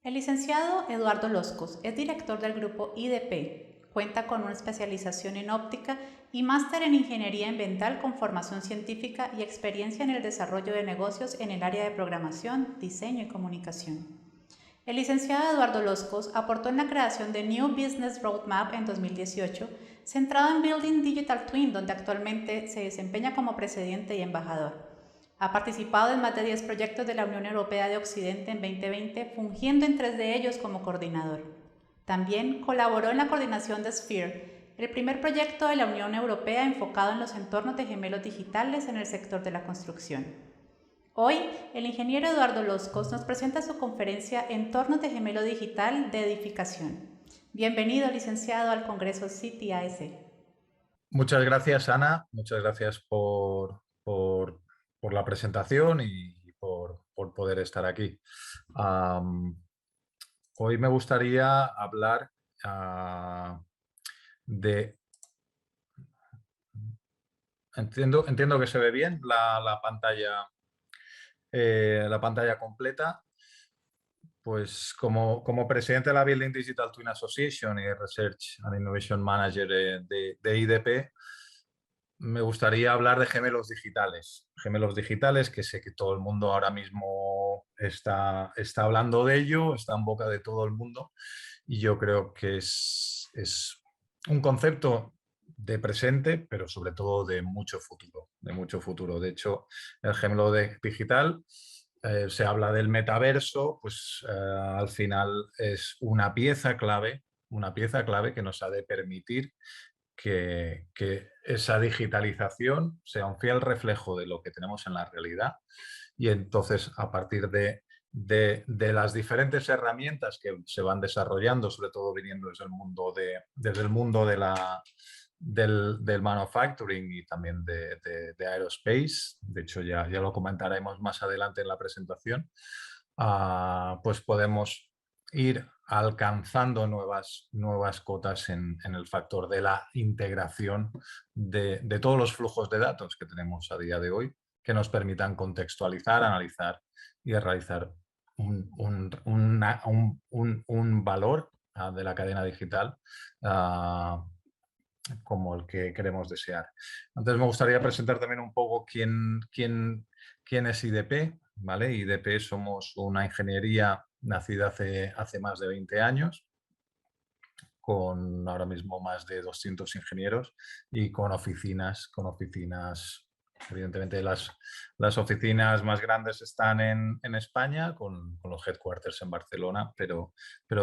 El licenciado Eduardo Loscos es director del grupo IDP. Cuenta con una especialización en óptica y máster en ingeniería ambiental con formación científica y experiencia en el desarrollo de negocios en el área de programación, diseño y comunicación. El licenciado Eduardo Loscos aportó en la creación de New Business Roadmap en 2018, centrado en Building Digital Twin, donde actualmente se desempeña como presidente y embajador. Ha participado en más de 10 proyectos de la Unión Europea de Occidente en 2020, fungiendo en 3 de ellos como coordinador. También colaboró en la coordinación de Sphere, el primer proyecto de la Unión Europea enfocado en los entornos de gemelos digitales en el sector de la construcción. Hoy, el ingeniero Eduardo Loscos nos presenta su conferencia Entornos de gemelo digital de edificación. Bienvenido, licenciado, al Congreso CTIC. Muchas gracias, Ana. Muchas gracias por la presentación y por poder estar aquí. Hoy me gustaría hablar de... Entiendo que se ve bien la pantalla completa. Pues como presidente de la Building Digital Twin Association y Research and Innovation Manager de IDP, me gustaría hablar de gemelos digitales. Gemelos digitales, que sé que todo el mundo ahora mismo está hablando de ello, está en boca de todo el mundo, y yo creo que es un concepto de presente, pero sobre todo de mucho futuro, de mucho futuro. De hecho, el digital, se habla del metaverso, pues al final es una pieza clave que nos ha de permitir que esa digitalización sea un fiel reflejo de lo que tenemos en la realidad, y entonces a partir de las diferentes herramientas que se van desarrollando, sobre todo viniendo desde el mundo del manufacturing y también de aerospace, de hecho ya lo comentaremos más adelante en la presentación, pues podemos ir alcanzando nuevas cotas en el factor de la integración de todos los flujos de datos que tenemos a día de hoy, que nos permitan contextualizar, analizar y realizar un valor de la cadena digital como el que queremos desear. Entonces me gustaría presentar también un poco quién es IDP. ¿Vale? IDP somos una ingeniería nacida hace más de 20 años, con ahora mismo más de 200 ingenieros y con oficinas, evidentemente las oficinas más grandes están en España, con los headquarters en Barcelona, pero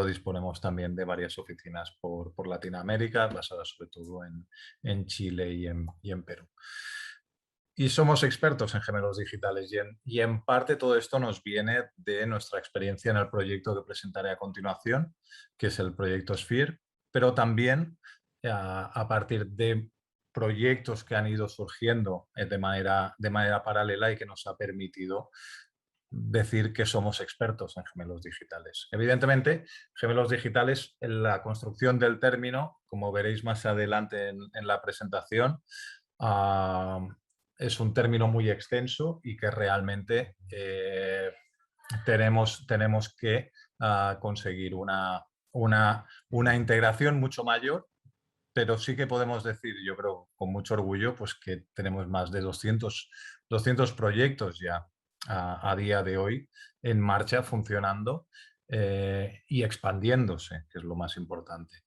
disponemos también de varias oficinas por Latinoamérica, basadas sobre todo en Chile y en Perú. Y somos expertos en gemelos digitales, y en parte todo esto nos viene de nuestra experiencia en el proyecto que presentaré a continuación, que es el proyecto Sphere, pero también a partir de proyectos que han ido surgiendo de manera paralela y que nos ha permitido decir que somos expertos en gemelos digitales. Evidentemente, gemelos digitales, en la construcción del término, como veréis más adelante en la presentación, es un término muy extenso y que realmente tenemos que conseguir una integración mucho mayor, pero sí que podemos decir, yo creo, con mucho orgullo, pues que tenemos más de 200 proyectos ya a día de hoy en marcha, funcionando y expandiéndose, que es lo más importante.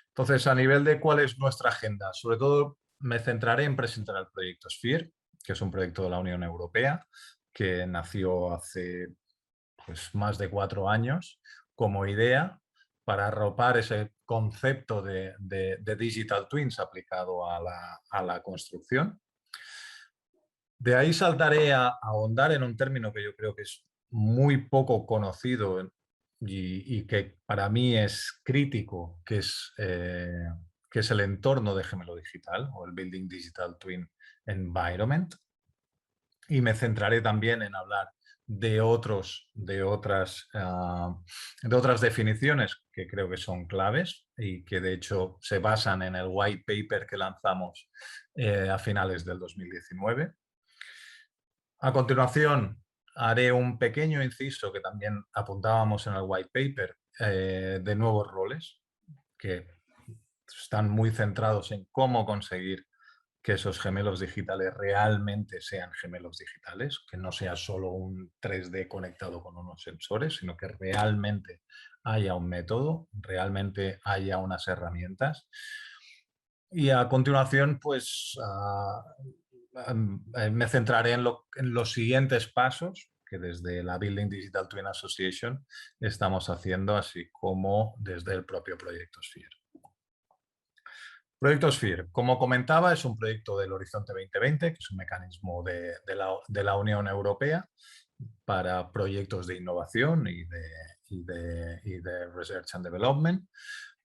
Entonces, a nivel de cuál es nuestra agenda, sobre todo me centraré en presentar el proyecto Sphere, que es un proyecto de la Unión Europea que nació hace pues, más de 4 años como idea para arropar ese concepto de Digital Twins aplicado a la construcción. De ahí saltaré a ahondar en un término que yo creo que es muy poco conocido y que para mí es crítico, que es el entorno de gemelo digital o el Building Digital Twin Environment. Y me centraré también en hablar de otras definiciones que creo que son claves y que de hecho se basan en el white paper que lanzamos a finales del 2019. A continuación, haré un pequeño inciso que también apuntábamos en el white paper de nuevos roles que están muy centrados en cómo conseguir que esos gemelos digitales realmente sean gemelos digitales, que no sea solo un 3D conectado con unos sensores, sino que realmente haya un método, realmente haya unas herramientas. Y a continuación, pues me centraré en los siguientes pasos que desde la Building Digital Twin Association estamos haciendo, así como desde el propio proyecto Sphere. Proyecto Sphere, como comentaba, es un proyecto del Horizonte 2020, que es un mecanismo de la Unión Europea para proyectos de innovación y de Research and Development,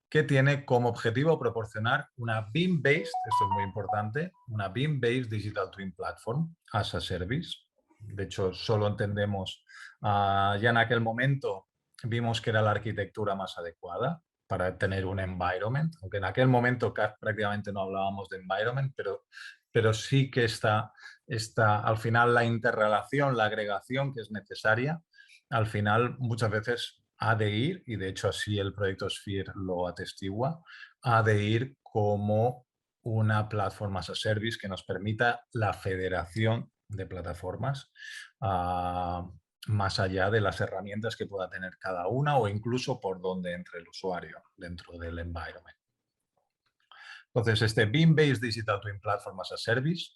que tiene como objetivo proporcionar una BIM-based, esto es muy importante, una BIM-based Digital Twin Platform as a Service. De hecho, solo entendemos, ya en aquel momento vimos que era la arquitectura más adecuada para tener un environment, aunque en aquel momento prácticamente no hablábamos de environment, pero sí que está al final la interrelación, la agregación que es necesaria, al final muchas veces ha de ir, y de hecho así el proyecto Sphere lo atestigua, ha de ir como una plataforma as a service que nos permita la federación de plataformas más allá de las herramientas que pueda tener cada una o incluso por donde entre el usuario dentro del environment. Entonces, este BIM-Based Digital Twin Platform as a Service,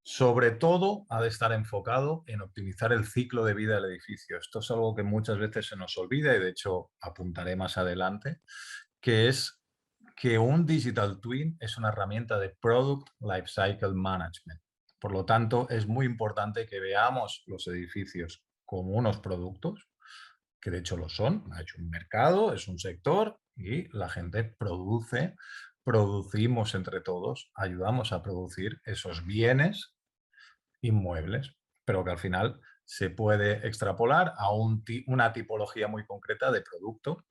sobre todo, ha de estar enfocado en optimizar el ciclo de vida del edificio. Esto es algo que muchas veces se nos olvida y, de hecho, apuntaré más adelante, que es que un Digital Twin es una herramienta de Product Lifecycle Management. Por lo tanto, es muy importante que veamos los edificios como unos productos, que de hecho lo son. Ha hecho un mercado, es un sector y la gente producimos entre todos, ayudamos a producir esos bienes inmuebles, pero que al final se puede extrapolar a una tipología muy concreta de producto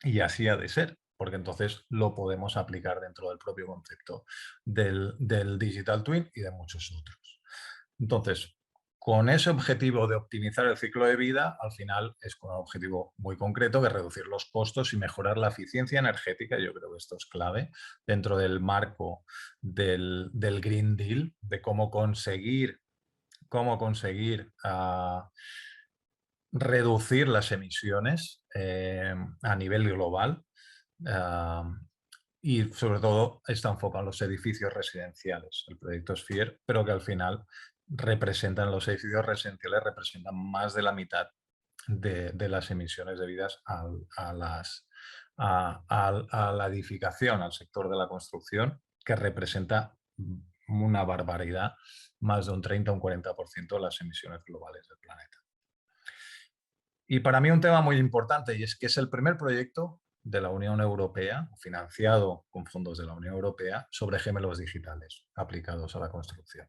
y así ha de ser, porque entonces lo podemos aplicar dentro del propio concepto del Digital Twin y de muchos otros. Entonces, con ese objetivo de optimizar el ciclo de vida, al final es con un objetivo muy concreto que es reducir los costos y mejorar la eficiencia energética. Yo creo que esto es clave dentro del marco del Green Deal, de cómo conseguir reducir las emisiones a nivel global. Y sobre todo está enfocado en los edificios residenciales, el proyecto Sphere, pero que al final los edificios residenciales representan más de la mitad de las emisiones debidas a la edificación, al sector de la construcción, que representa una barbaridad, más de un 30 o un 40% de las emisiones globales del planeta. Y para mí un tema muy importante, y es que es el primer proyecto de la Unión Europea, financiado con fondos de la Unión Europea, sobre gemelos digitales aplicados a la construcción.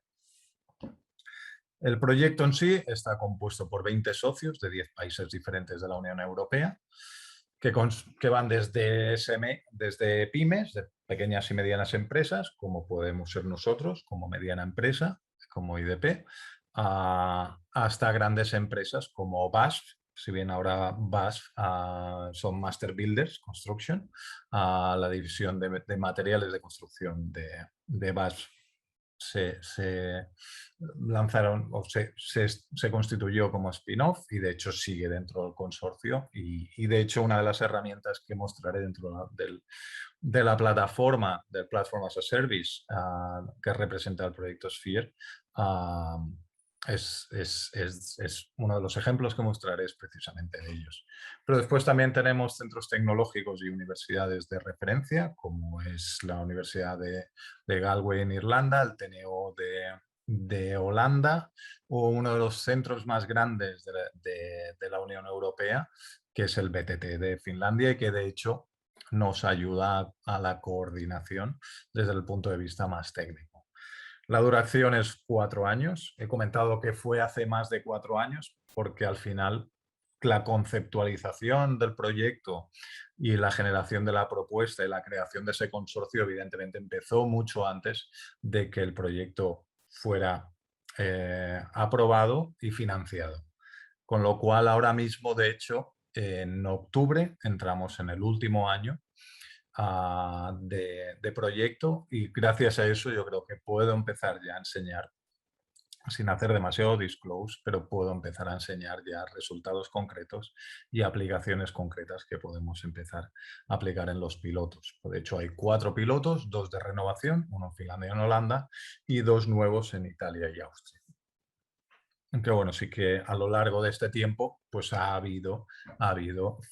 El proyecto en sí está compuesto por 20 socios de 10 países diferentes de la Unión Europea, que van desde pymes, de pequeñas y medianas empresas, como podemos ser nosotros, como mediana empresa, como IDP, hasta grandes empresas como BASF. Si bien ahora BASF son Master Builders Construction, la división de materiales de construcción de BASF se lanzaron o se constituyó como spin-off y de hecho sigue dentro del consorcio y de hecho una de las herramientas que mostraré dentro de la plataforma del Platform as a Service que representa el proyecto Sphere es uno de los ejemplos que mostraré es precisamente de ellos. Pero después también tenemos centros tecnológicos y universidades de referencia, como es la Universidad de Galway en Irlanda, el TNO de Holanda, o uno de los centros más grandes de la Unión Europea, que es el BTT de Finlandia y que de hecho nos ayuda a la coordinación desde el punto de vista más técnico. La duración es 4 años. He comentado que fue hace más de 4 años porque al final la conceptualización del proyecto y la generación de la propuesta y la creación de ese consorcio evidentemente empezó mucho antes de que el proyecto fuera aprobado y financiado. Con lo cual, ahora mismo, de hecho, en octubre entramos en el último año de proyecto y gracias a eso yo creo que puedo empezar ya a enseñar, sin hacer demasiado disclose, pero puedo empezar a enseñar ya resultados concretos y aplicaciones concretas que podemos empezar a aplicar en los pilotos. De hecho, hay 4 pilotos, 2 de renovación, uno en Finlandia y en Holanda, y 2 nuevos en Italia y Austria. Aunque bueno, sí que a lo largo de este tiempo pues ha habido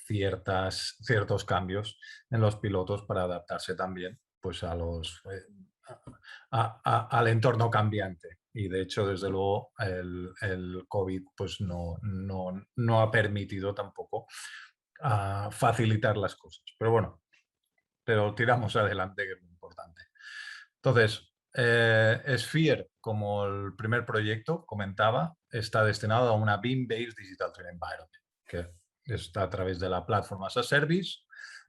ciertos cambios en los pilotos para adaptarse también pues al entorno cambiante. Y de hecho, desde luego, el COVID pues no ha permitido tampoco facilitar las cosas. Pero bueno, pero tiramos adelante, que es lo importante. Entonces, Sphere, como el primer proyecto, comentaba, está destinado a una BIM-based Digital Twin Environment, que está a través de la plataforma as a Service,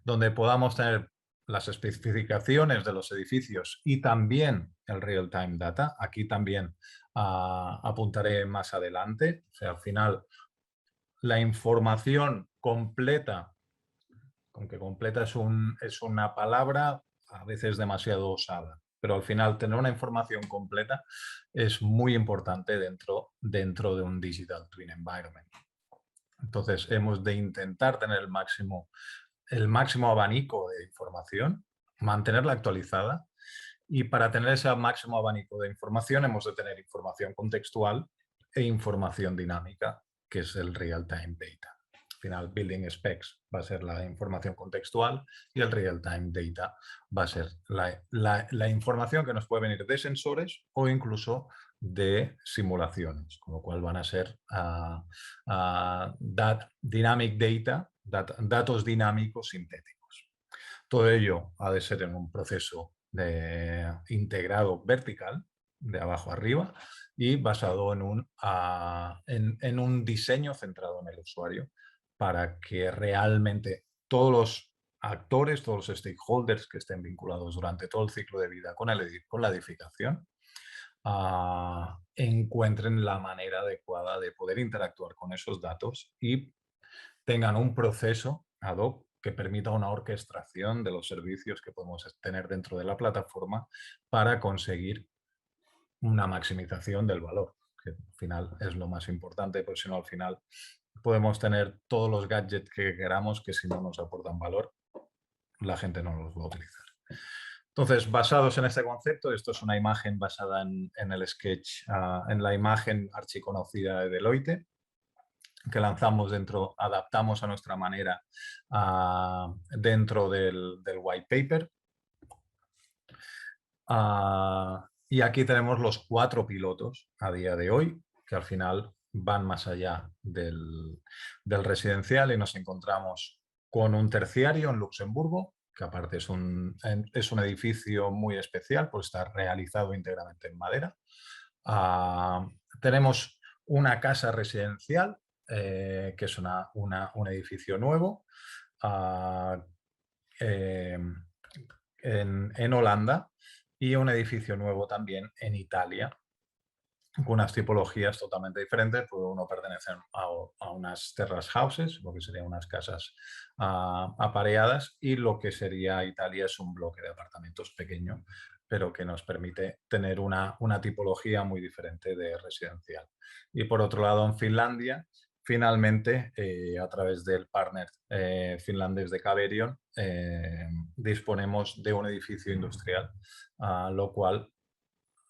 donde podamos tener las especificaciones de los edificios y también el real-time data. Aquí también apuntaré más adelante. O sea, al final, la información completa, aunque completa es una palabra a veces demasiado usada, pero al final tener una información completa es muy importante dentro de un Digital Twin Environment. Entonces hemos de intentar tener el máximo abanico de información, mantenerla actualizada, y para tener ese máximo abanico de información hemos de tener información contextual e información dinámica, que es el real-time data. Al final, Building Specs va a ser la información contextual y el real-time data va a ser la información que nos puede venir de sensores o incluso de simulaciones, con lo cual van a ser dynamic data, datos dinámicos sintéticos. Todo ello ha de ser en un proceso integrado vertical, de abajo arriba, y basado en un diseño centrado en el usuario, para que realmente todos los actores, todos los stakeholders que estén vinculados durante todo el ciclo de vida con la edificación, encuentren la manera adecuada de poder interactuar con esos datos y tengan un proceso ad hoc que permita una orquestación de los servicios que podemos tener dentro de la plataforma para conseguir una maximización del valor, que al final es lo más importante, porque si no, al final podemos tener todos los gadgets que queramos, que si no nos aportan valor, la gente no los va a utilizar. Entonces, basados en este concepto, esto es una imagen basada en el sketch, en la imagen archiconocida de Deloitte, que lanzamos adaptamos a nuestra manera dentro del white paper. Y aquí tenemos los 4 pilotos a día de hoy, que al final van más allá del residencial, y nos encontramos con un terciario en Luxemburgo, que aparte es un edificio muy especial, pues está realizado íntegramente en madera. Tenemos una casa residencial, que es un edificio nuevo en Holanda, y un edificio nuevo también en Italia, con unas tipologías totalmente diferentes, porque uno pertenece a unas terrace houses, lo que serían unas casas apareadas, y lo que sería Italia es un bloque de apartamentos pequeño, pero que nos permite tener una tipología muy diferente de residencial. Y por otro lado, en Finlandia, finalmente, a través del partner finlandés de Caverion, disponemos de un edificio industrial, lo cual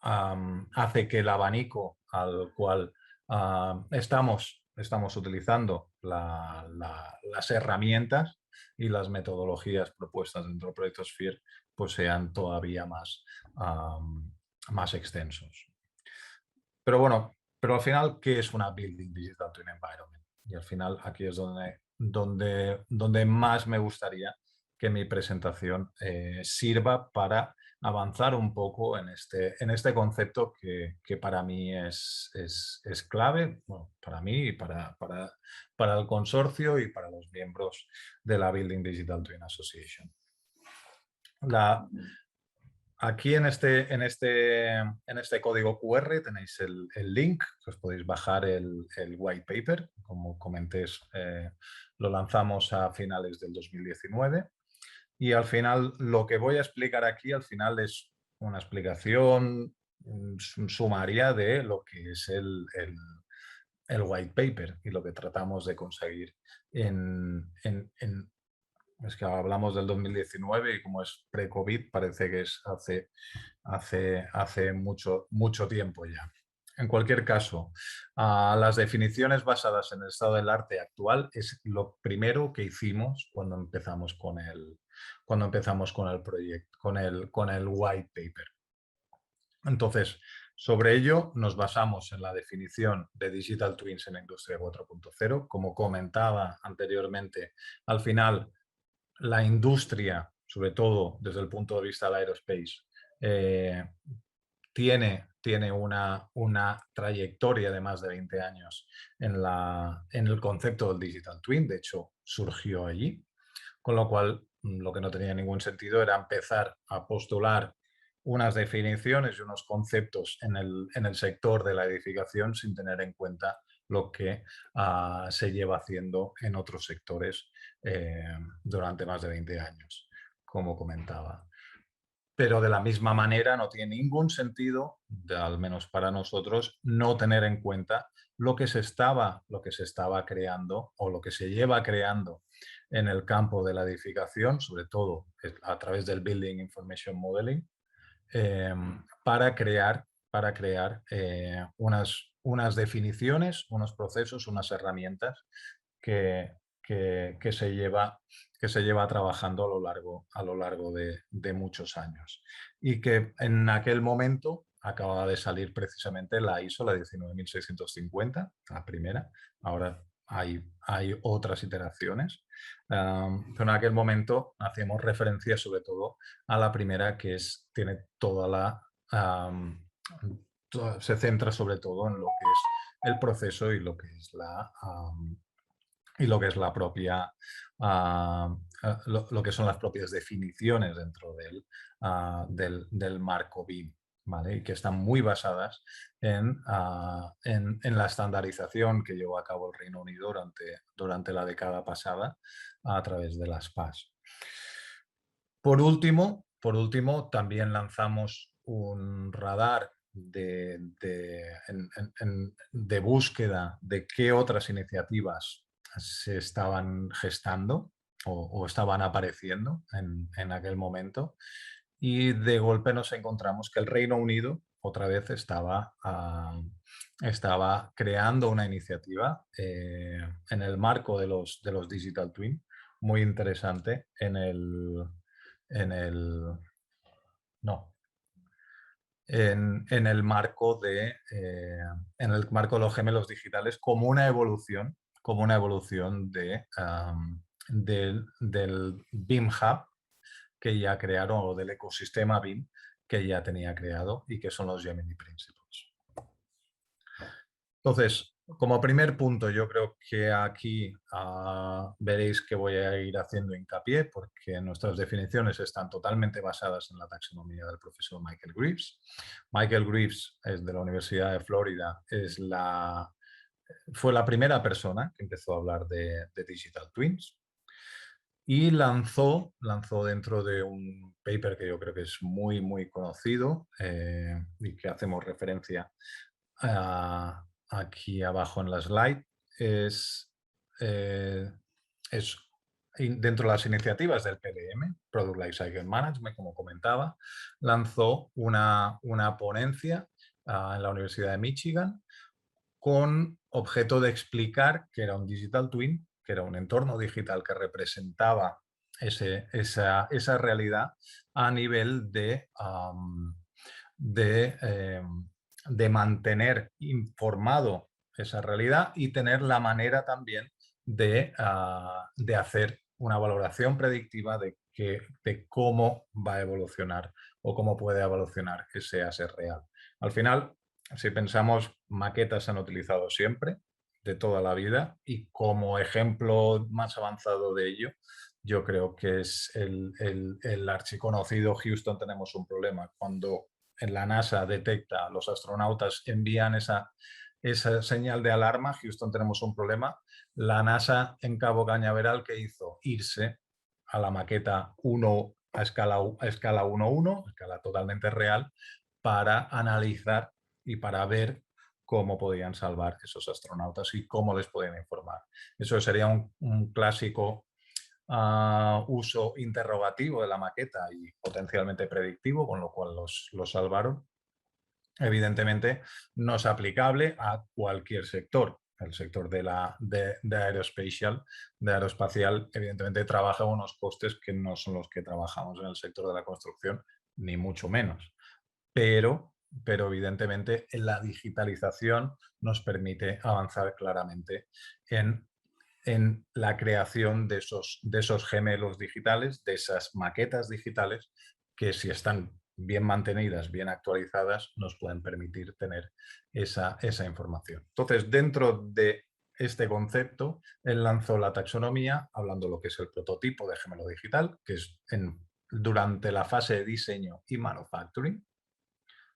hace que el abanico al cual estamos utilizando las herramientas y las metodologías propuestas dentro del proyecto Sphere pues sean todavía más extensos. Pero bueno, al final, ¿qué es una Building Digital Twin Environment? Y al final aquí es donde más me gustaría que mi presentación sirva para avanzar un poco en este concepto que para mí es clave, bueno, para mí y para el consorcio y para los miembros de la Building Digital Twin Association. Aquí en este código QR tenéis el link, que os podéis bajar el white paper. Como comenté, lo lanzamos a finales del 2019. Y al final, lo que voy a explicar aquí, al final es una explicación sumaria de lo que es el white paper y lo que tratamos de conseguir es que hablamos del 2019 y como es pre-COVID parece que es hace mucho, mucho tiempo ya. En cualquier caso, las definiciones basadas en el estado del arte actual es lo primero que hicimos cuando empezamos con el proyecto, con el white paper. Entonces, sobre ello nos basamos en la definición de Digital Twins en la industria 4.0. Como comentaba anteriormente, al final la industria, sobre todo desde el punto de vista del aerospace, tiene una trayectoria de más de 20 años en el concepto del Digital Twin. De hecho, surgió allí, con lo cual lo que no tenía ningún sentido era empezar a postular unas definiciones y unos conceptos en el sector de la edificación sin tener en cuenta lo que se lleva haciendo en otros sectores durante más de 20 años, como comentaba. Pero de la misma manera no tiene ningún sentido, al menos para nosotros, no tener en cuenta lo que se estaba creando o lo que se lleva creando en el campo de la edificación, sobre todo a través del Building Information Modeling, para crear unas definiciones, unos procesos, unas herramientas que se lleva trabajando a lo largo de muchos años. Y que en aquel momento acababa de salir precisamente la ISO, la 19650, la primera. Ahora hay otras iteraciones. Pero en aquel momento hacíamos referencia sobre todo a la primera, que tiene se centra sobre todo en lo que es el proceso y lo que es la propia, lo que son las propias definiciones dentro del marco BIM, ¿vale? Y que están muy basadas en la estandarización que llevó a cabo el Reino Unido durante la década pasada a través de las PAS. Por último, también lanzamos un radar de búsqueda de qué otras iniciativas se estaban gestando o estaban apareciendo en aquel momento, y de golpe nos encontramos que el Reino Unido otra vez estaba creando una iniciativa en el marco de los Digital Twin muy interesante no, en el marco en el marco de los gemelos digitales como una evolución del BIM Hub que ya crearon, o del ecosistema BIM que ya tenía creado, y que son los Gemini Principles. Entonces, como primer punto, yo creo que aquí veréis que voy a ir haciendo hincapié porque nuestras definiciones están totalmente basadas en la taxonomía del profesor Michael Greaves. Michael Greaves es de la Universidad de Florida, fue la primera persona que empezó a hablar de Digital Twins y lanzó dentro de un paper que yo creo que es muy, muy conocido y que hacemos referencia aquí abajo en la slide, dentro de las iniciativas del PLM, Product Lifecycle Management, como comentaba, lanzó una ponencia en la Universidad de Michigan con objeto de explicar qué era un Digital Twin, que era un entorno digital que representaba esa realidad a nivel de mantener informado esa realidad y tener la manera también de hacer una valoración predictiva de cómo va a evolucionar o cómo puede evolucionar ese asset real. Al final, si pensamos, maquetas se han utilizado siempre, de toda la vida, y como ejemplo más avanzado de ello yo creo que es el archiconocido Houston tenemos un problema. Cuando en la NASA detecta, los astronautas envían esa señal de alarma, Houston tenemos un problema, la NASA en Cabo Cañaveral, ¿qué hizo? Irse a la maqueta 1 a escala 1:1, escala totalmente real, para analizar y para ver cómo podían salvar esos astronautas y cómo les podían informar. Eso sería un clásico uso interrogativo de la maqueta y potencialmente predictivo, con lo cual los salvaron. Evidentemente no es aplicable a cualquier sector. El sector de aeroespacial, evidentemente trabaja unos costes que no son los que trabajamos en el sector de la construcción, ni mucho menos. Pero evidentemente la digitalización nos permite avanzar claramente en la creación de esos gemelos digitales, de esas maquetas digitales, que si están bien mantenidas, bien actualizadas, nos pueden permitir tener esa información. Entonces, dentro de este concepto, él lanzó la taxonomía, hablando de lo que es el prototipo de gemelo digital, que es durante la fase de diseño y manufacturing,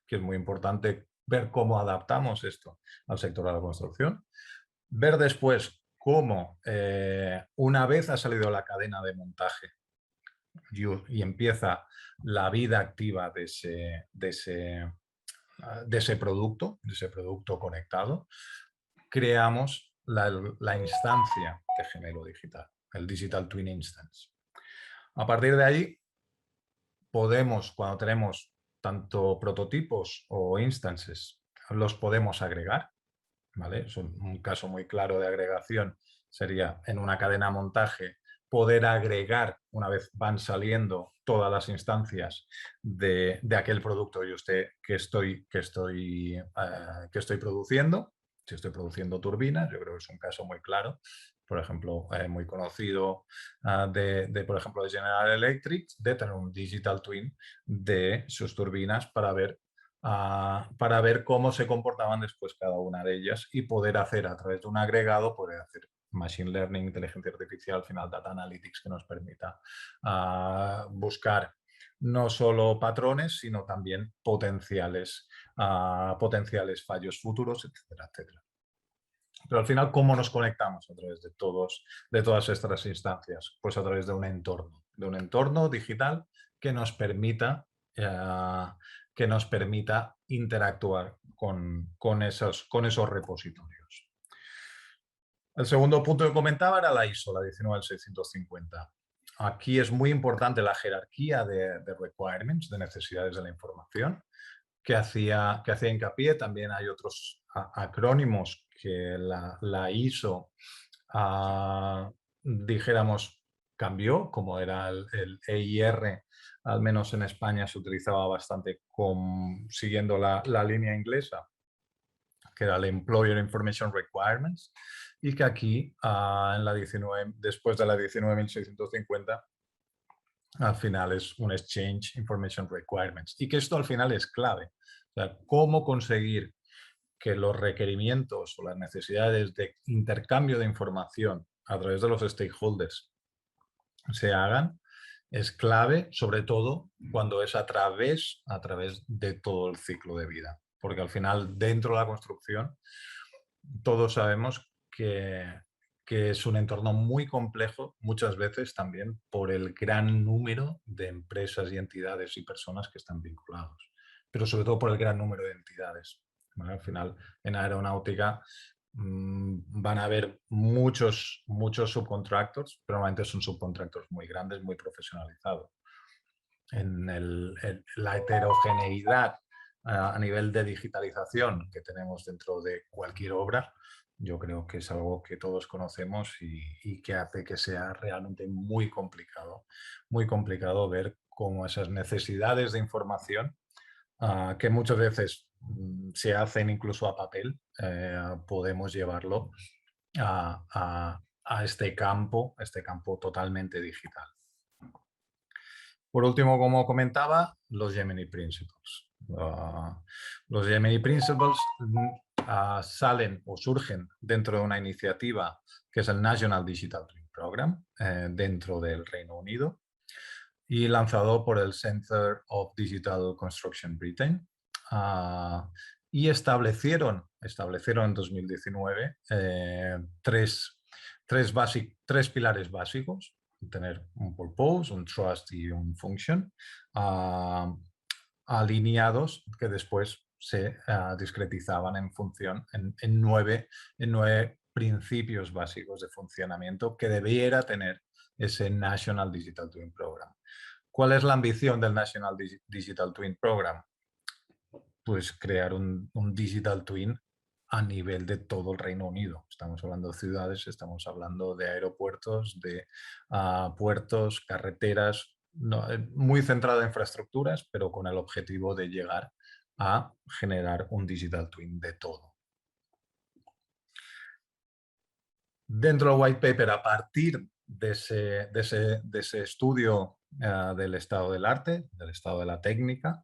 que es muy importante ver cómo adaptamos esto al sector de la construcción. Ver después cómo, una vez ha salido la cadena de montaje y empieza la vida activa de ese producto conectado, creamos la instancia de gemelo digital, el Digital Twin Instance. A partir de ahí, podemos, cuando tenemos tanto prototipos o instances, los podemos agregar, ¿vale? Es un caso muy claro de agregación sería en una cadena de montaje poder agregar, una vez van saliendo todas las instancias de aquel producto que estoy produciendo. Si estoy produciendo turbinas, yo creo que es un caso muy claro, por ejemplo, muy conocido por ejemplo, de General Electric, de tener un digital twin de sus turbinas para ver cómo se comportaban después cada una de ellas y poder hacer a través de un agregado, poder hacer machine learning, inteligencia artificial, al final data analytics, que nos permita buscar no solo patrones, sino también potenciales fallos futuros, etcétera, etcétera. Pero al final, ¿cómo nos conectamos a través de todas estas instancias? Pues a través de un entorno digital que nos permita interactuar con esos repositorios. El segundo punto que comentaba era la ISO, la 19650. Aquí es muy importante la jerarquía de requirements, de necesidades de la información, que hacía hincapié. También hay otros acrónimos que la ISO, dijéramos, cambió, como era el EIR, al menos en España se utilizaba bastante siguiendo la línea inglesa, que era el Employer Information Requirements, y que aquí, después de la 19.650, al final es un Exchange Information Requirements, y que esto al final es clave. O sea, cómo conseguir que los requerimientos o las necesidades de intercambio de información a través de los stakeholders se hagan es clave, sobre todo cuando es a través de todo el ciclo de vida. Porque al final, dentro de la construcción, todos sabemos que es un entorno muy complejo, muchas veces también por el gran número de empresas y entidades y personas que están vinculados, pero sobre todo por el gran número de entidades, ¿vale? Al final, en aeronáutica van a haber muchos subcontractors, pero normalmente son subcontractors muy grandes, muy profesionalizados. En la heterogeneidad a nivel de digitalización que tenemos dentro de cualquier obra, yo creo que es algo que todos conocemos y que hace que sea realmente muy complicado ver cómo esas necesidades de información, que muchas veces se hacen incluso a papel, podemos llevarlo a este campo totalmente digital. Por último, como comentaba, los Gemini Principles. Los Gemini Principles salen o surgen dentro de una iniciativa que es el National Digital Twin Program dentro del Reino Unido y lanzado por el Center of Digital Construction Britain. Y establecieron en 2019 tres pilares básicos: tener un purpose, un trust y un function, alineados, que después se discretizaban en función en nueve principios básicos de funcionamiento que debiera tener ese National Digital Twin Program. ¿Cuál es la ambición del National Digital Twin Program? Pues crear un Digital Twin a nivel de todo el Reino Unido. Estamos hablando de ciudades, estamos hablando de aeropuertos, de puertos, carreteras, muy centrado en infraestructuras, pero con el objetivo de llegar a generar un Digital Twin de todo. Dentro del white paper, a partir de ese estudio del estado del arte, del estado de la técnica,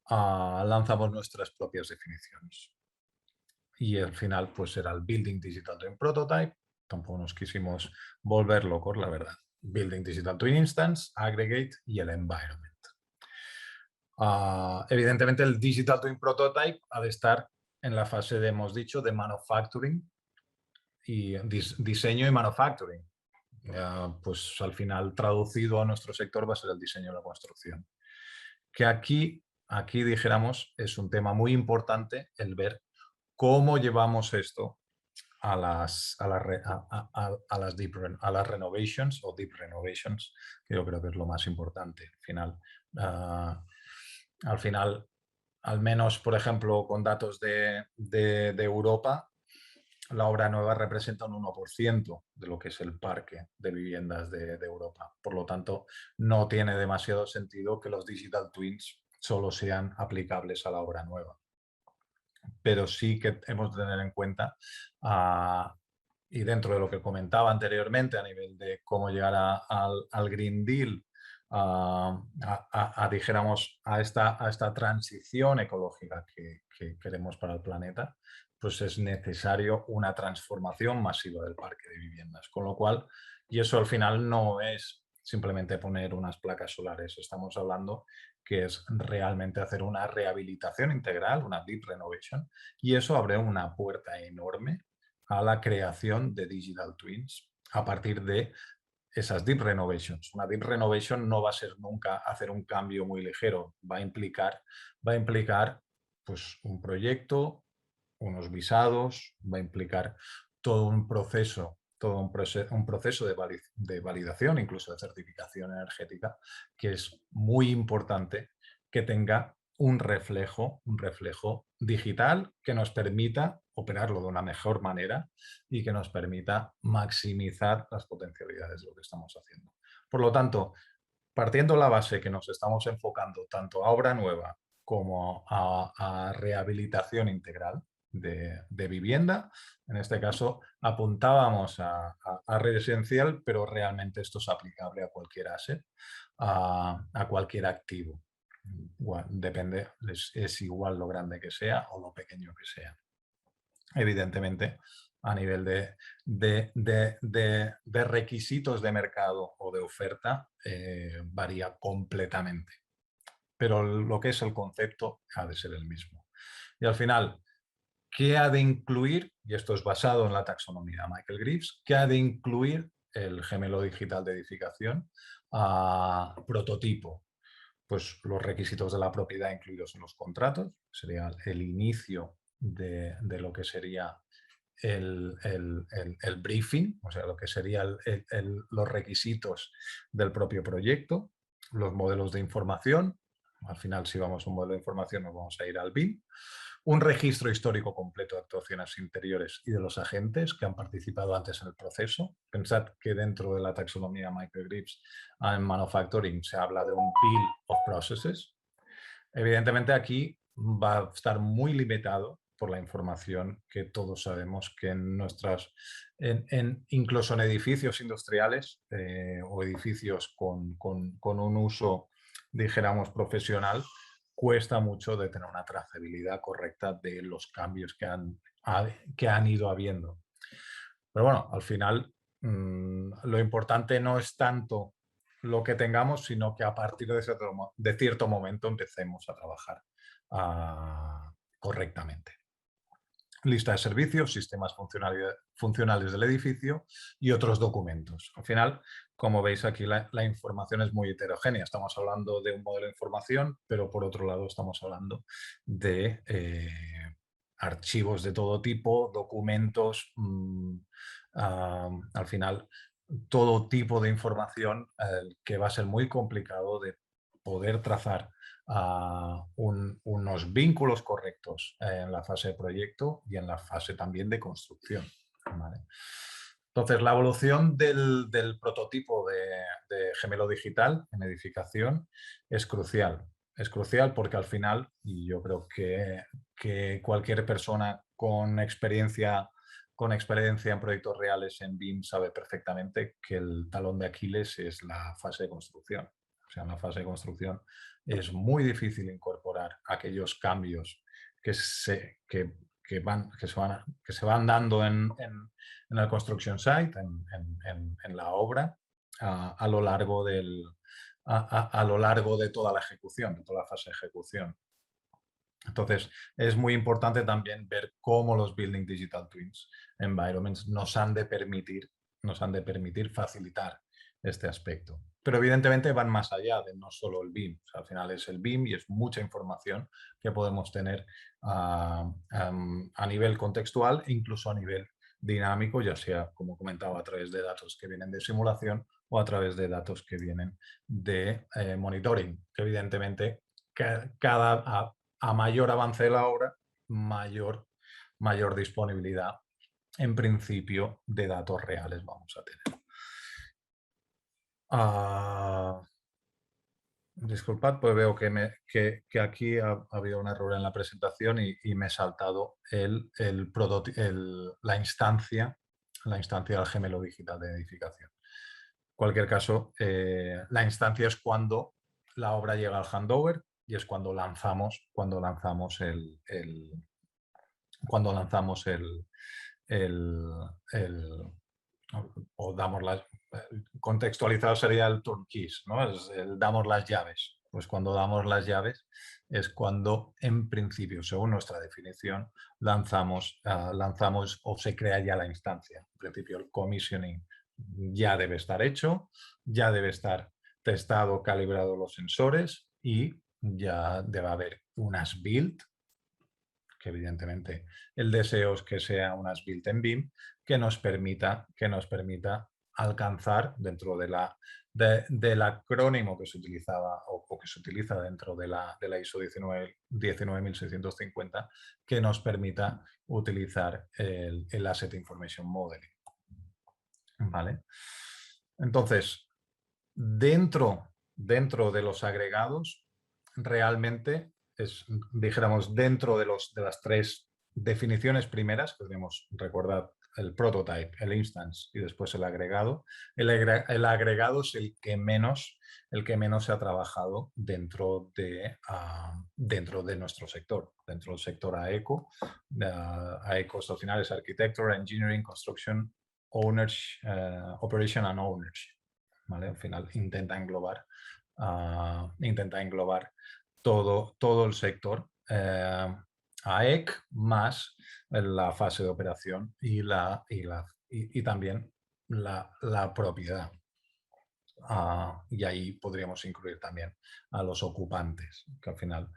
lanzamos nuestras propias definiciones. Y al final pues era el Building Digital Twin Prototype. Tampoco nos quisimos volver locos, la verdad. Building Digital Twin Instance, Aggregate y el Environment. Evidentemente el Digital Twin Prototype ha de estar en la fase de, hemos dicho, de manufacturing y diseño y manufacturing. Pues al final traducido a nuestro sector va a ser el diseño y la construcción. Que aquí dijéramos es un tema muy importante el ver cómo llevamos esto a las renovations o deep renovations, que yo creo que es lo más importante. Al final, al menos, por ejemplo, con datos de Europa, la obra nueva representa un 1% de lo que es el parque de viviendas de Europa. Por lo tanto, no tiene demasiado sentido que los Digital Twins solo sean aplicables a la obra nueva. Pero sí que hemos de tener en cuenta, y dentro de lo que comentaba anteriormente a nivel de cómo llegar al Green Deal, dijéramos, a esta transición ecológica que queremos para el planeta, pues es necesario una transformación masiva del parque de viviendas. Con lo cual, y eso al final no es simplemente poner unas placas solares, estamos hablando que es realmente hacer una rehabilitación integral, una deep renovation, y eso abre una puerta enorme a la creación de digital twins a partir de esas deep renovations. Una deep renovation no va a ser nunca hacer un cambio muy ligero, va a implicar pues, un proyecto, unos visados, va a implicar todo un proceso de validación, incluso de certificación energética, que es muy importante que tenga un reflejo digital que nos permita operarlo de una mejor manera y que nos permita maximizar las potencialidades de lo que estamos haciendo. Por lo tanto, partiendo de la base que nos estamos enfocando tanto a obra nueva como a rehabilitación integral de vivienda, en este caso apuntábamos a residencial, pero realmente esto es aplicable a cualquier asset, a cualquier activo. Bueno, depende, es igual lo grande que sea o lo pequeño que sea. Evidentemente, a nivel de requisitos de mercado o de oferta, varía completamente. Pero lo que es el concepto ha de ser el mismo. Y al final, ¿qué ha de incluir? Y esto es basado en la taxonomía de Michael Greaves. ¿Qué ha de incluir el gemelo digital de edificación? Prototipo. Pues los requisitos de la propiedad incluidos en los contratos. Sería el inicio de lo que sería el briefing, o sea, lo que serían los requisitos del propio proyecto, los modelos de información. Al final, si vamos a un modelo de información, nos vamos a ir al BIM. Un registro histórico completo de actuaciones interiores y de los agentes que han participado antes en el proceso. Pensad que dentro de la taxonomía Michael Greaves en Manufacturing se habla de un Bill of Processes. Evidentemente aquí va a estar muy limitado por la información que todos sabemos que incluso en edificios industriales o edificios con un uso, dijéramos, profesional, cuesta mucho de tener una trazabilidad correcta de los cambios que han ido habiendo. Pero bueno, al final lo importante no es tanto lo que tengamos, sino que a partir de cierto momento empecemos a trabajar correctamente. Lista de servicios, sistemas funcionales del edificio y otros documentos. Al final, como veis aquí, la información es muy heterogénea. Estamos hablando de un modelo de información, pero por otro lado estamos hablando de archivos de todo tipo, documentos, al final todo tipo de información que va a ser muy complicado de poder trazar unos vínculos correctos en la fase de proyecto y en la fase también de construcción. ¿Vale? Entonces, la evolución del prototipo de gemelo digital en edificación es crucial. Es crucial porque al final, y yo creo que cualquier persona con experiencia en proyectos reales en BIM sabe perfectamente que el talón de Aquiles es la fase de construcción. O sea, en la fase de construcción es muy difícil incorporar aquellos cambios que se van dando en el construction site, en la obra, a lo largo a lo largo de toda la ejecución, de toda la fase de ejecución. Entonces, es muy importante también ver cómo los Building Digital Twins Environments nos han de permitir facilitar este aspecto. Pero evidentemente van más allá de no solo el BIM. O sea, al final es el BIM y es mucha información que podemos tener a nivel contextual e incluso a nivel dinámico, ya sea, como comentaba, a través de datos que vienen de simulación o a través de datos que vienen de monitoring, que evidentemente a mayor avance de la obra, mayor disponibilidad, en principio, de datos reales vamos a tener. Disculpad, pues veo que aquí ha habido un error en la presentación y me he saltado la instancia del gemelo digital de edificación. En cualquier caso, la instancia es cuando la obra llega al handover y es cuando lanzamos o damos las, contextualizado sería el turnkey, ¿no? Damos las llaves. Pues cuando damos las llaves es cuando, en principio, según nuestra definición, lanzamos o se crea ya la instancia. En principio, el commissioning ya debe estar hecho, ya debe estar testado, calibrado los sensores y ya debe haber unas build, que evidentemente el deseo es que sea unas build en BIM, que nos permita alcanzar dentro del acrónimo que se utilizaba o que se utiliza dentro de la ISO 19650, que nos permita utilizar el Asset Information Modeling. ¿Vale? Entonces, dentro de los agregados, realmente dijéramos, dentro de las tres definiciones primeras, que tenemos, recordad, el prototype, el instance y después el agregado. El agregado es el que menos se ha trabajado dentro de nuestro sector, dentro del sector AECO. AECO al final es Architecture, Engineering, Construction, Operation and Ownership. ¿Vale? Al final intenta englobar todo el sector AEC más la fase de operación y también la propiedad. Y ahí podríamos incluir también a los ocupantes, que al final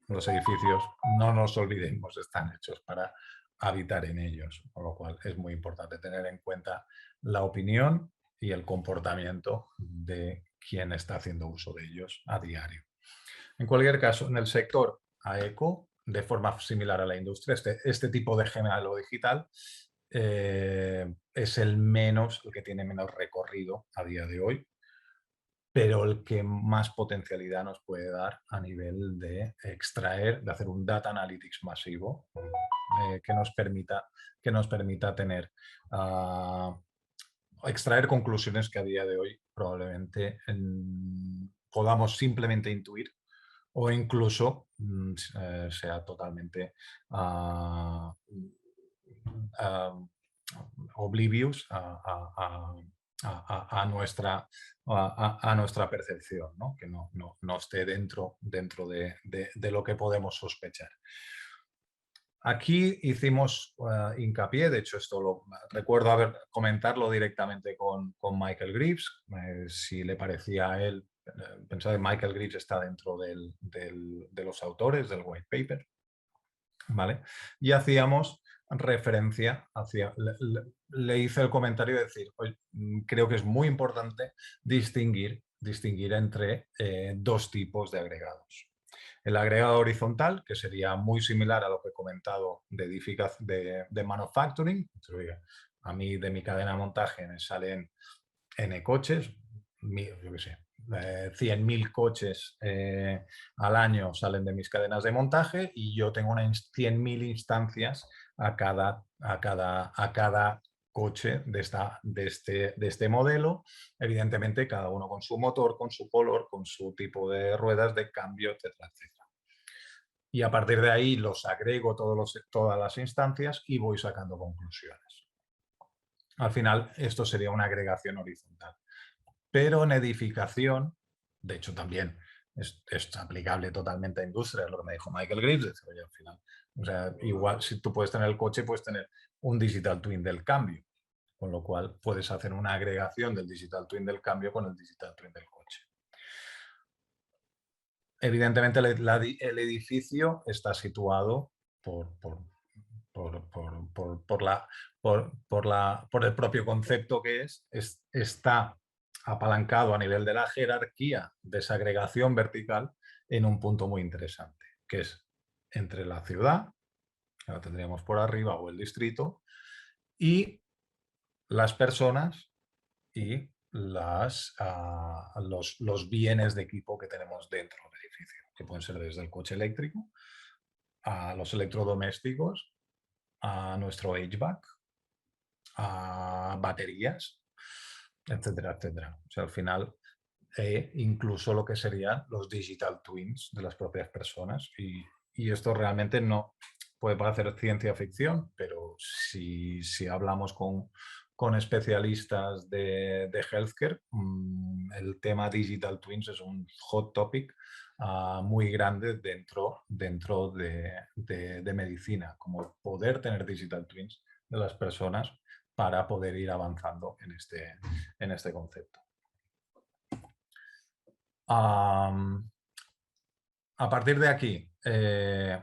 los edificios, no nos olvidemos, están hechos para habitar en ellos, por lo cual es muy importante tener en cuenta la opinión y el comportamiento de quien está haciendo uso de ellos a diario. En cualquier caso, en el sector AECO, de forma similar a la industria, este tipo de gemelo digital es el que tiene menos recorrido a día de hoy, pero el que más potencialidad nos puede dar a nivel de extraer, de hacer un data analytics masivo que nos permita tener, extraer conclusiones que a día de hoy probablemente podamos simplemente intuir o incluso sea totalmente oblivious a nuestra percepción, ¿no? Que no esté dentro de lo que podemos sospechar. Aquí hicimos hincapié, de hecho esto recuerdo comentarlo directamente con Michael Greaves, si le parecía a él, pensaba que Michael Greaves está dentro de los autores del white paper, ¿vale? Y hacíamos referencia, le hice el comentario de decir, creo que es muy importante distinguir entre dos tipos de agregados. El agregado horizontal, que sería muy similar a lo que he comentado de manufacturing. A mí de mi cadena de montaje me salen N coches, yo qué sé, 100.000 coches al año salen de mis cadenas de montaje y yo tengo 100.000 instancias a cada coche de este modelo, evidentemente cada uno con su motor, con su color, con su tipo de ruedas de cambio, etcétera, etcétera. Y a partir de ahí los agrego todas las instancias y voy sacando conclusiones. Al final esto sería una agregación horizontal. Pero en edificación, de hecho también es aplicable totalmente a industria, es lo que me dijo Michael Greaves, oye, al final, o sea, igual si tú puedes tener el coche, puedes tener un digital twin del cambio, con lo cual puedes hacer una agregación del digital twin del cambio con el digital twin del coche. Evidentemente el edificio está situado por el propio concepto que está apalancado a nivel de la jerarquía de esa agregación vertical en un punto muy interesante, que es entre la ciudad, que la tendríamos por arriba, o el distrito, y las personas y los bienes de equipo que tenemos dentro del edificio, que pueden ser desde el coche eléctrico a los electrodomésticos, a nuestro HVAC, a baterías, etcétera, etcétera. O sea, al final, incluso lo que serían los digital twins de las propias personas. Y esto realmente no puede parecer ciencia ficción, pero si hablamos con especialistas de healthcare, el tema digital twins es un hot topic muy grande dentro de medicina, como poder tener digital twins de las personas para poder ir avanzando en este concepto. A partir de aquí,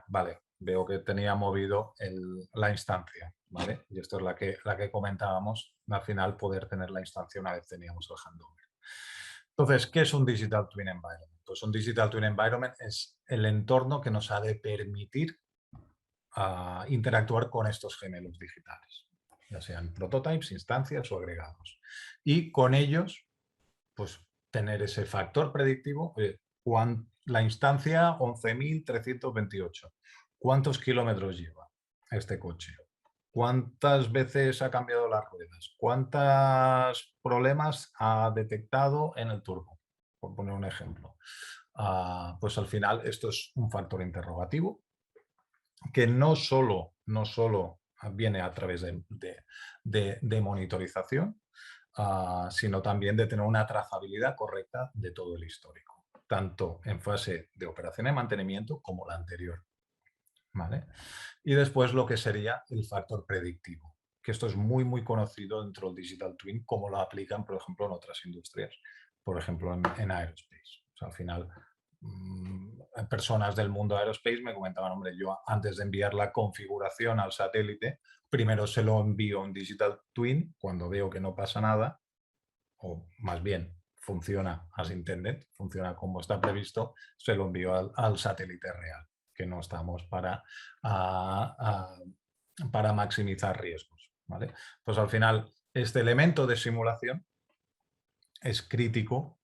vale, veo que tenía movido la instancia, ¿vale? Y esto es la que comentábamos, al final poder tener la instancia una vez teníamos el handover. Entonces, ¿qué es un Digital Twin Environment? Pues un Digital Twin Environment es el entorno que nos ha de permitir interactuar con estos gemelos digitales, ya sean prototypes, instancias o agregados. Y con ellos, pues tener ese factor predictivo. La instancia 11.328. ¿Cuántos kilómetros lleva este coche? ¿Cuántas veces ha cambiado las ruedas? ¿Cuántos problemas ha detectado en el turbo? Por poner un ejemplo. Pues al final esto es un factor interrogativo que no solo viene a través de monitorización, sino también de tener una trazabilidad correcta de todo el histórico, tanto en fase de operación y mantenimiento como la anterior. ¿Vale? Y después lo que sería el factor predictivo, que esto es muy, muy conocido dentro del Digital Twin, como lo aplican, por ejemplo, en otras industrias, por ejemplo, en aerospace. O sea, al final, personas del mundo aerospace me comentaban, hombre, yo antes de enviar la configuración al satélite, primero se lo envío en Digital Twin, cuando veo que no pasa nada, o más bien funciona as intended, funciona como está previsto, se lo envío al satélite real, que no estamos para maximizar riesgos, ¿vale? Pues al final, este elemento de simulación es crítico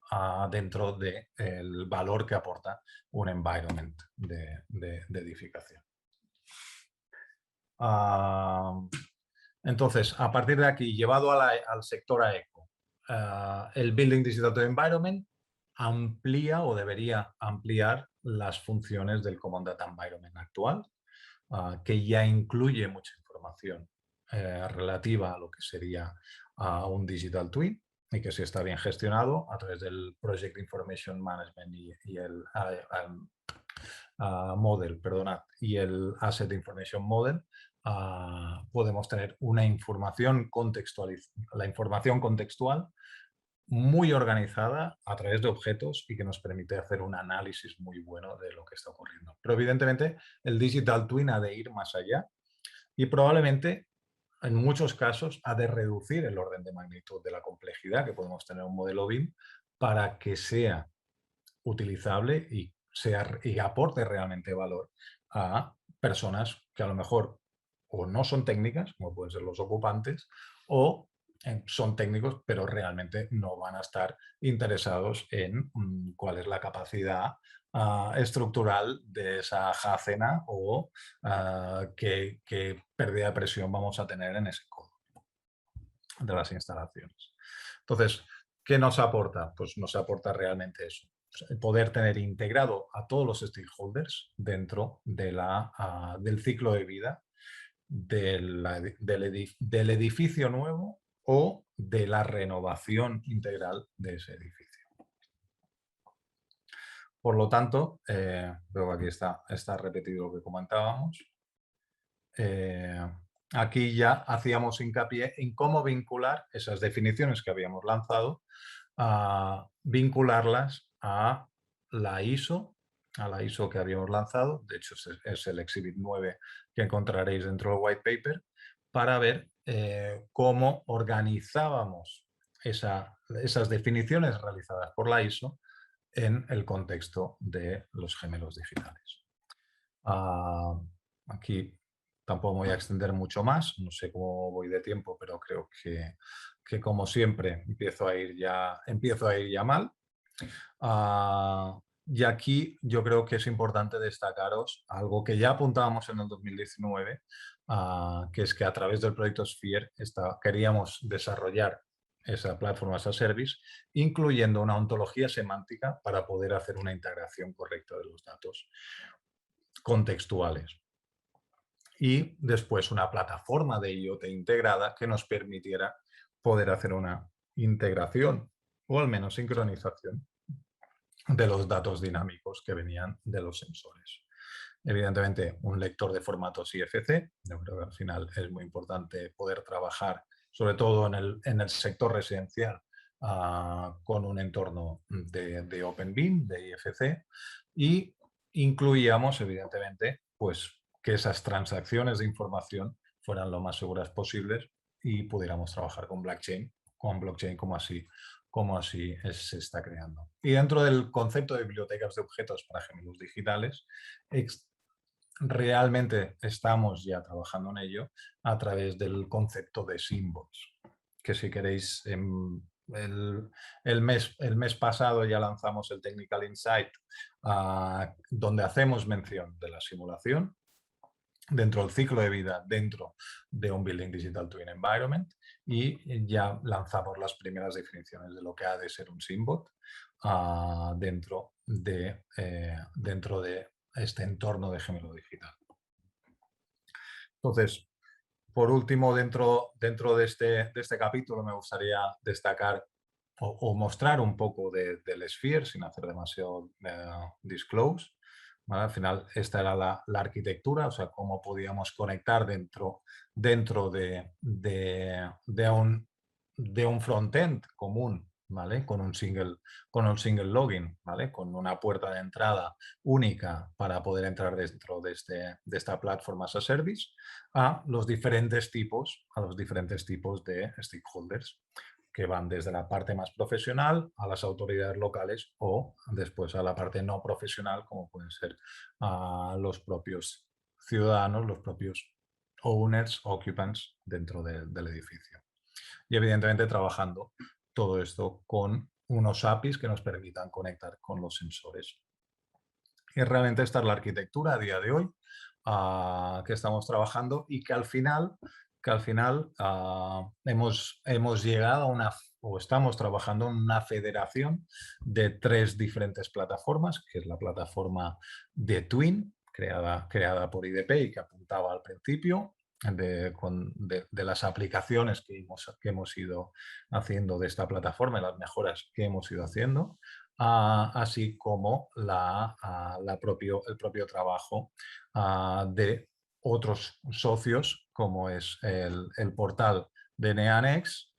dentro del valor que aporta un environment de edificación. Entonces, a partir de aquí, llevado al sector AECO, el Building Digital Environment amplía o debería ampliar las funciones del Common Data Environment actual, que ya incluye mucha información relativa a lo que sería un Digital Twin, y que si está bien gestionado a través del Project Information Management y el Model, perdonad, y el Asset Information Model, podemos tener una información la información contextual muy organizada a través de objetos y que nos permite hacer un análisis muy bueno de lo que está ocurriendo. Pero evidentemente el Digital Twin ha de ir más allá y probablemente en muchos casos ha de reducir el orden de magnitud de la complejidad que podemos tener un modelo BIM para que sea utilizable y aporte realmente valor a personas que a lo mejor o no son técnicas, como pueden ser los ocupantes, o son técnicos, pero realmente no van a estar interesados en cuál es la capacidad estructural de esa jácena o qué pérdida de presión vamos a tener en ese codo de las instalaciones. Entonces, ¿qué nos aporta? Pues nos aporta realmente eso. El poder tener integrado a todos los stakeholders dentro de del ciclo de vida del edificio nuevo o de la renovación integral de ese edificio. Por lo tanto, veo que aquí está repetido lo que comentábamos. Aquí ya hacíamos hincapié en cómo vincular esas definiciones que habíamos lanzado, vincularlas a la ISO que habíamos lanzado. De hecho, es el Exhibit 9 que encontraréis dentro del white paper, para ver cómo organizábamos esas definiciones realizadas por la ISO en el contexto de los gemelos digitales. Aquí tampoco me voy a extender mucho más, no sé cómo voy de tiempo, pero creo que como siempre empiezo a ir ya mal. Y aquí yo creo que es importante destacaros algo que ya apuntábamos en el 2019, que es que a través del proyecto Sphere queríamos desarrollar esa plataforma as a service, incluyendo una ontología semántica para poder hacer una integración correcta de los datos contextuales. Y después una plataforma de IoT integrada que nos permitiera poder hacer una integración o al menos sincronización de los datos dinámicos que venían de los sensores. Evidentemente, un lector de formatos IFC. Yo creo que al final es muy importante poder trabajar, sobre todo en el sector residencial, con un entorno de OpenBIM, de IFC, y incluíamos, evidentemente, pues que esas transacciones de información fueran lo más seguras posibles y pudiéramos trabajar con blockchain como así se está creando. Y dentro del concepto de bibliotecas de objetos para gemelos digitales, realmente estamos ya trabajando en ello a través del concepto de symbols, que si queréis, el mes pasado ya lanzamos el Technical Insight, donde hacemos mención de la simulación dentro del ciclo de vida, dentro de un Building Digital Twin Environment, y ya lanzamos las primeras definiciones de lo que ha de ser un SymBot dentro de este entorno de gemelo digital. Entonces, por último, dentro de este capítulo me gustaría destacar o mostrar un poco del Sphere sin hacer demasiado disclose. ¿Vale? Al final, esta era la arquitectura, o sea, cómo podíamos conectar dentro de un frontend común, ¿vale? Con un single login, ¿vale? Con una puerta de entrada única para poder entrar dentro de esta plataforma as a service a los diferentes tipos de stakeholders, que van desde la parte más profesional a las autoridades locales o después a la parte no profesional, como pueden ser los propios ciudadanos, los propios owners, occupants dentro del edificio. Y evidentemente trabajando todo esto con unos APIs que nos permitan conectar con los sensores. Y realmente esta es la arquitectura a día de hoy que estamos trabajando y que al final hemos llegado o estamos trabajando en una federación de 3 diferentes plataformas, que es la plataforma de Twin, creada por IDP y que apuntaba al principio, de las aplicaciones que hemos ido haciendo de esta plataforma y las mejoras que hemos ido haciendo, así como el propio trabajo de otros socios, como es el portal de Neanex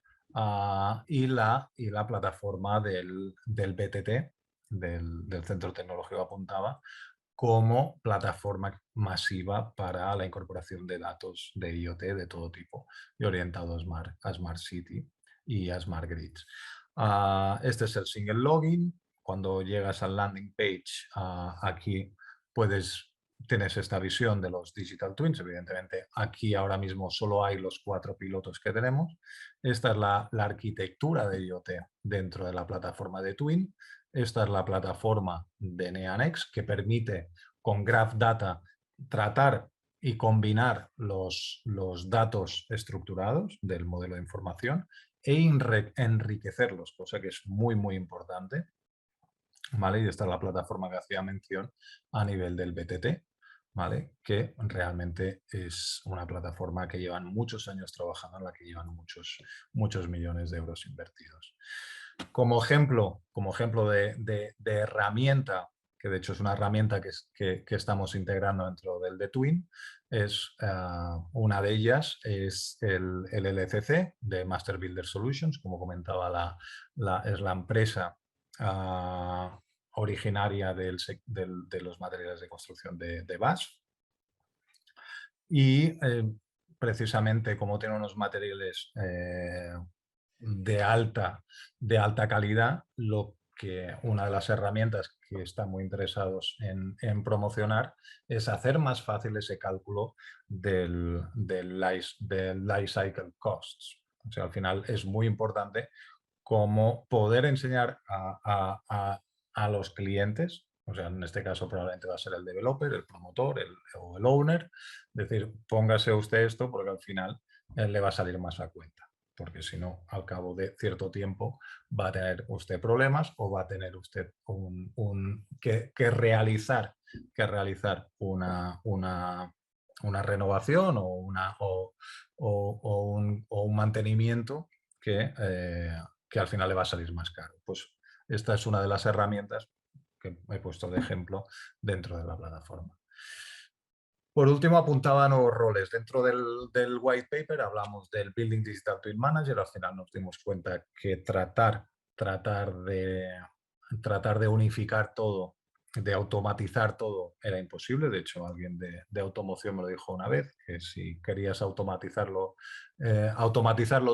y la plataforma del BTT, del Centro Tecnológico Apuntava, como plataforma masiva para la incorporación de datos de IoT de todo tipo y orientado a Smart City y a Smart Grids. Este es el single login. Cuando llegas al landing page, aquí tienes esta visión de los Digital Twins. Evidentemente, aquí ahora mismo solo hay los 4 pilotos que tenemos. Esta es la arquitectura de IoT dentro de la plataforma de Twin. Esta es la plataforma de Neanex, que permite con Graph Data tratar y combinar los datos estructurados del modelo de información e enriquecerlos, cosa que es muy, muy importante. ¿Vale? Y esta es la plataforma que hacía mención a nivel del BTT, ¿vale? Que realmente es una plataforma que llevan muchos años trabajando, en la que llevan muchos millones de euros invertidos. Como ejemplo de herramienta, que de hecho es una herramienta que estamos integrando dentro del de Twin, una de ellas es el LCC de Master Builder Solutions, como comentaba, es la empresa originaria de los materiales de construcción de BASF. Y precisamente como tiene unos materiales de alta calidad, una de las herramientas que están muy interesados en promocionar es hacer más fácil ese cálculo del life cycle costs. O sea, al final es muy importante como poder enseñar a los clientes, o sea, en este caso probablemente va a ser el developer, el promotor o el owner, decir, póngase usted esto porque al final le va a salir más a cuenta, porque si no, al cabo de cierto tiempo va a tener usted problemas o va a tener usted que realizar una renovación o un mantenimiento que al final le va a salir más caro. Pues esta es una de las herramientas que he puesto de ejemplo dentro de la plataforma. Por último, apuntaba a nuevos roles. Dentro del white paper hablamos del Building Digital Twin Manager. Al final nos dimos cuenta que tratar de unificar todo, de automatizar todo, era imposible. De hecho, alguien de automoción me lo dijo una vez, que si querías automatizarlo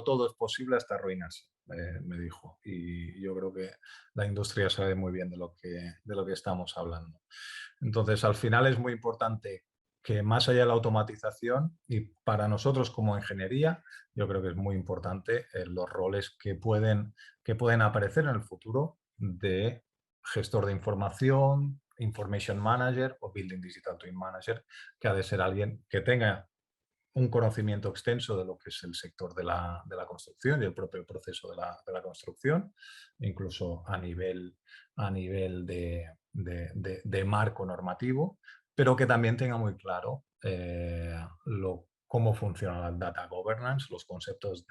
todo es posible hasta arruinarse, me dijo. Y yo creo que la industria sabe muy bien de lo que estamos hablando. Entonces, al final es muy importante que más allá de la automatización, y para nosotros como ingeniería, yo creo que es muy importante los roles que pueden aparecer en el futuro de gestor de información, Information Manager o Building Digital Twin Manager, que ha de ser alguien que tenga un conocimiento extenso de lo que es el sector de la construcción y el propio proceso de la construcción, incluso a nivel de marco normativo, pero que también tenga muy claro cómo funciona la data governance, los conceptos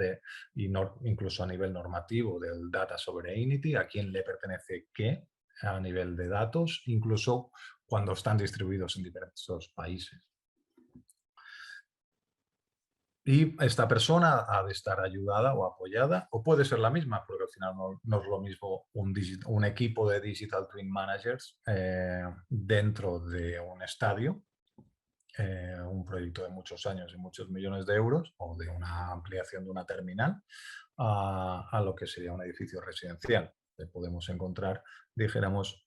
incluso a nivel normativo del data sovereignty, a quién le pertenece qué a nivel de datos, incluso cuando están distribuidos en diversos países. Y esta persona ha de estar ayudada o apoyada, o puede ser la misma, porque al final no es lo mismo un equipo de Digital Twin Managers dentro de un estadio, un proyecto de muchos años y muchos millones de euros, o de una ampliación de una terminal, a lo que sería un edificio residencial. Podemos encontrar, dijéramos,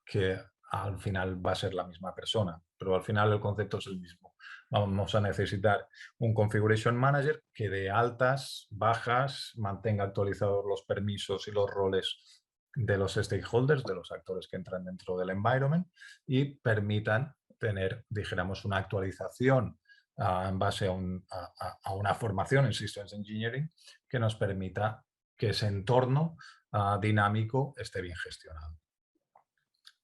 que al final va a ser la misma persona, pero al final el concepto es el mismo. Vamos a necesitar un Configuration Manager que de altas, bajas, mantenga actualizados los permisos y los roles de los stakeholders, de los actores que entran dentro del environment, y permitan tener, dijéramos, una actualización en base a una formación en Systems Engineering que nos permita que ese entorno dinámico esté bien gestionado.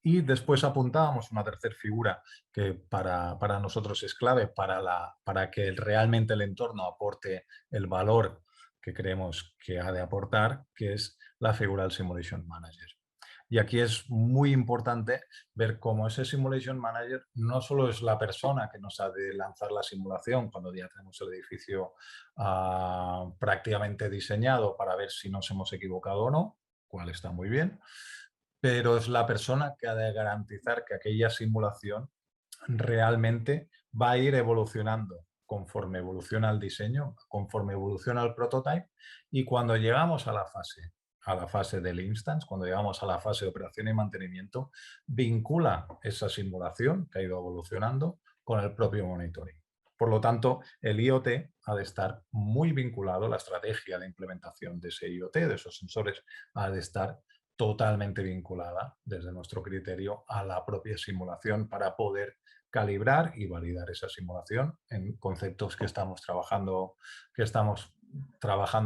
Y después apuntábamos una tercera figura que para nosotros es clave para que realmente el entorno aporte el valor que creemos que ha de aportar, que es la figura del Simulation Manager. Y aquí es muy importante ver cómo ese Simulation Manager no solo es la persona que nos ha de lanzar la simulación cuando ya tenemos el edificio prácticamente diseñado para ver si nos hemos equivocado o no, cual está muy bien, pero es la persona que ha de garantizar que aquella simulación realmente va a ir evolucionando conforme evoluciona el diseño, conforme evoluciona el prototype, y cuando llegamos a la fase del instance, cuando llegamos a la fase de operación y mantenimiento, vincula esa simulación que ha ido evolucionando con el propio monitoring. Por lo tanto, el IoT ha de estar muy vinculado, la estrategia de implementación de ese IoT, de esos sensores, ha de estar totalmente vinculada, desde nuestro criterio, a la propia simulación para poder calibrar y validar esa simulación en conceptos que estamos trabajando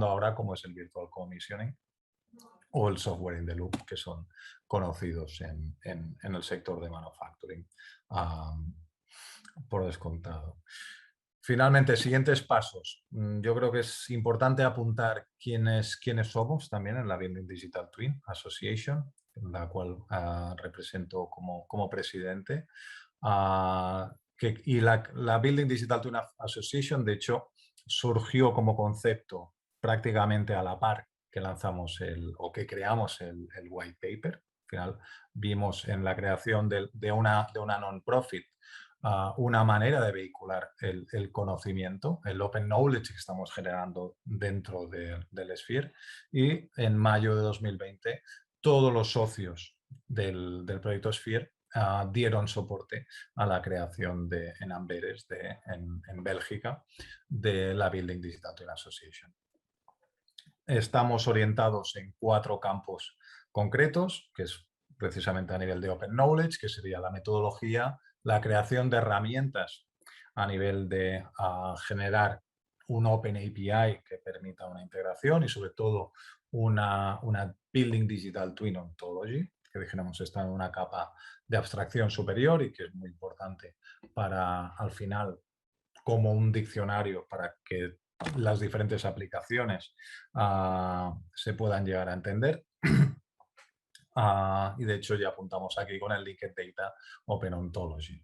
ahora, como es el Virtual Commissioning o el Software in the Loop, que son conocidos en el sector de manufacturing, por descontado. Finalmente, siguientes pasos. Yo creo que es importante apuntar quiénes somos también en la Building Digital Twin Association, la cual represento como presidente. Y la Building Digital Twin Association, de hecho, surgió como concepto prácticamente a la par que lanzamos que creamos el white paper. Al final vimos en la creación de una non-profit una manera de vehicular el conocimiento, el open knowledge que estamos generando dentro del Sphere, y en mayo de 2020 todos los socios del proyecto Sphere dieron soporte a la creación en Amberes, en Bélgica, de la Building Digital Twin Association. Estamos orientados en 4 campos concretos, que es precisamente a nivel de Open Knowledge, que sería la metodología, la creación de herramientas a nivel de generar un Open API que permita una integración y sobre todo una Building Digital Twin Ontology, que dijéramos está en una capa de abstracción superior y que es muy importante para, al final, como un diccionario para que las diferentes aplicaciones se puedan llegar a entender. Y de hecho ya apuntamos aquí con el Linked Data Open Ontology.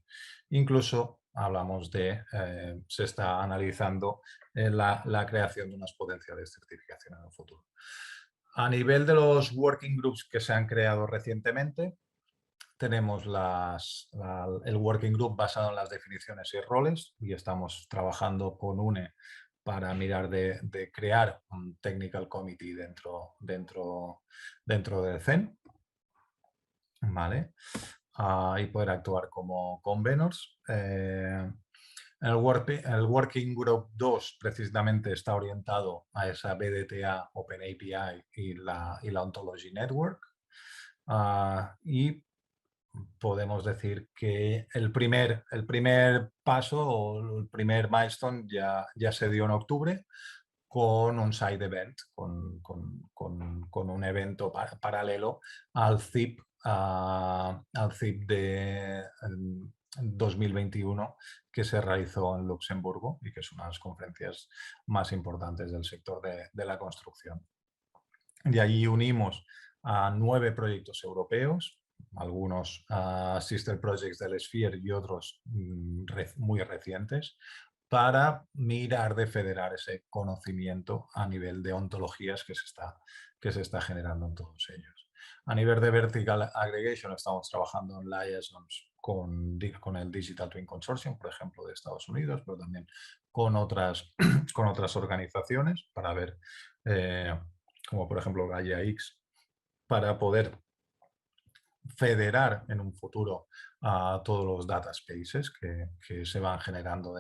Incluso hablamos se está analizando la creación de unas potenciales certificaciones en el futuro. A nivel de los working groups que se han creado recientemente, tenemos el working group basado en las definiciones y roles y estamos trabajando con UNE para mirar de crear un technical committee dentro del CEN, ¿vale? Y poder actuar como convenors. El Working Group 2 precisamente está orientado a esa BDTA, Open API y la Ontology Network. Y podemos decir que el primer paso o el primer milestone ya se dio en octubre con un side event, con un evento paralelo al CIP de 2021 que se realizó en Luxemburgo y que es una de las conferencias más importantes del sector de la construcción. De allí unimos a 9 proyectos europeos, algunos sister projects del Sphere y otros muy recientes, para mirar de federar ese conocimiento a nivel de ontologías que se está generando en todos ellos. A nivel de vertical aggregation estamos trabajando en liaisons con el Digital Twin Consortium, por ejemplo, de Estados Unidos, pero también con otras organizaciones para ver, como por ejemplo Gaia X, para poder federar en un futuro a todos los data spaces que se van generando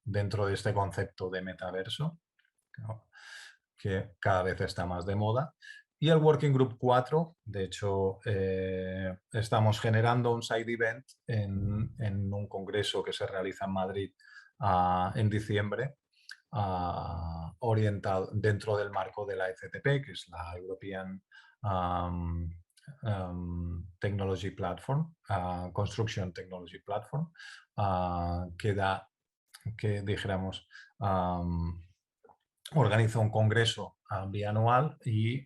dentro de este concepto de metaverso, ¿no?, que cada vez está más de moda. Y el Working Group 4, de hecho, estamos generando un side event en un congreso que se realiza en Madrid en diciembre, orientado dentro del marco de la ECTP, que es la European Technology Platform, Construction Technology Platform, que dijéramos, organiza un congreso bianual y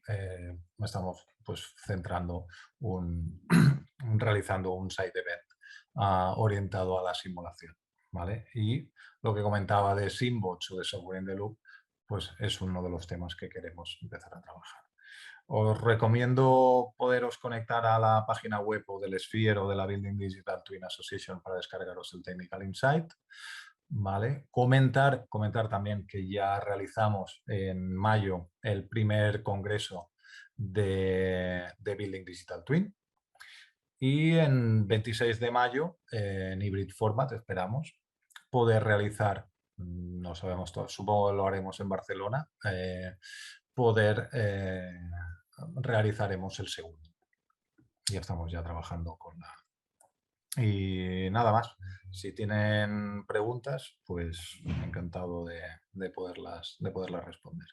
estamos pues centrando realizando un side event orientado a la simulación, ¿vale? Y lo que comentaba de Simbots o de Software in the Loop, pues es uno de los temas que queremos empezar a trabajar. Os recomiendo poderos conectar a la página web o del Sphere o de la Building Digital Twin Association para descargaros el Technical Insight. ¿Vale? Comentar también que ya realizamos en mayo el primer congreso de Building Digital Twin. Y en 26 de mayo, en Hybrid Format, esperamos poder realizar, no sabemos todo, supongo que lo haremos en Barcelona, realizaremos el segundo. Ya estamos ya trabajando con la... Y nada más. Si tienen preguntas, pues encantado de poderlas responder.